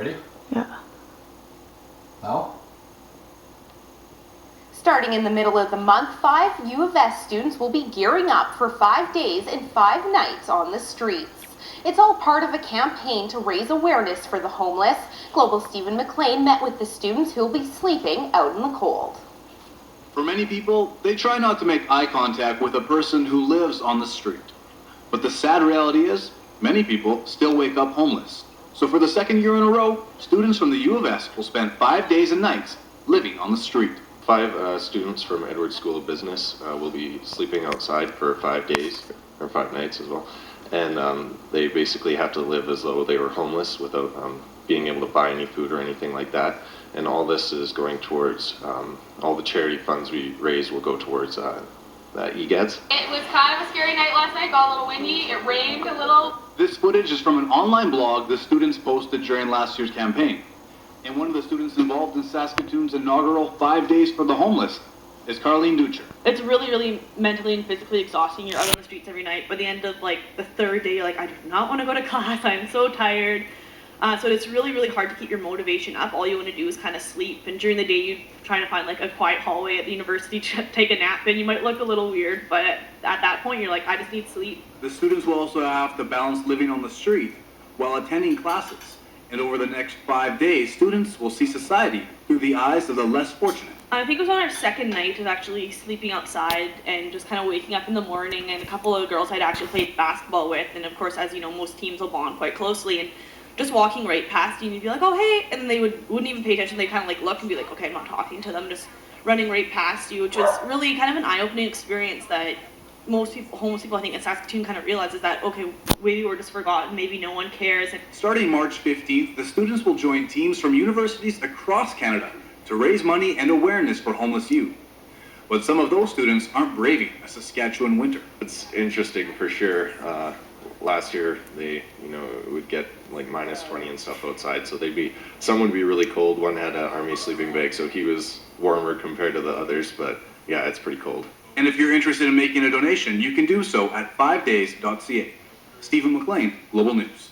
Ready? Yeah. Now? Starting in the middle of the month, 5 U of S students will be gearing up for 5 days and 5 nights on the streets. It's all part of a campaign to raise awareness for the homeless. Global Stephen McLean met with the students who will be sleeping out in the cold. For many people, they try not to make eye contact with a person who lives on the street. But the sad reality is, many people still wake up homeless. So for the second year in a row, students from the U of S will spend 5 days and nights living on the street. 5 students from Edwards School of Business will be sleeping outside for 5 days, or 5 nights as well. And they basically have to live as though they were homeless without being able to buy any food or anything like that. And all this is going towards, all the charity funds we raise will go towards EGADS. It was kind of a scary night last night, got a little windy, it rained a little. This footage is from an online blog the students posted during last year's campaign. And one of the students involved in Saskatoon's inaugural 5 Days for the Homeless is Carlene Deutscher. It's really mentally and physically exhausting. You're out on the streets every night. By the end of like the 3rd day, you're like, I do not want to go to class. I'm so tired. So it's really hard to keep your motivation up. All you want to do is kind of sleep. And during the day, you're trying to find like a quiet hallway at the university to take a nap. And you might look a little weird, but at that point, you're like, I just need sleep. The students will also have to balance living on the street while attending classes. And over the next 5 days, students will see society through the eyes of the less fortunate. I think it was on our 2nd night of actually sleeping outside and just kind of waking up in the morning, and a couple of girls I'd actually played basketball with, and of course, as you know, most teams will bond quite closely, and just walking right past you and you'd be like, oh hey, and they wouldn't even pay attention. They kind of like look and be like, okay, I'm not talking to them, just running right past you, which was really kind of an eye-opening experience that most people, homeless people I think in Saskatoon kind of realizes that, okay, maybe we're just forgotten, maybe no one cares. Starting March 15th, the students will join teams from universities across Canada to raise money and awareness for homeless youth. But some of those students aren't braving a Saskatchewan winter. It's interesting for sure. Last year, they, would get like -20 and stuff outside, so some would be really cold. One had an army sleeping bag, so he was warmer compared to the others, but yeah, it's pretty cold. And if you're interested in making a donation, you can do so at 5days.ca. Stephen McLean, Global News.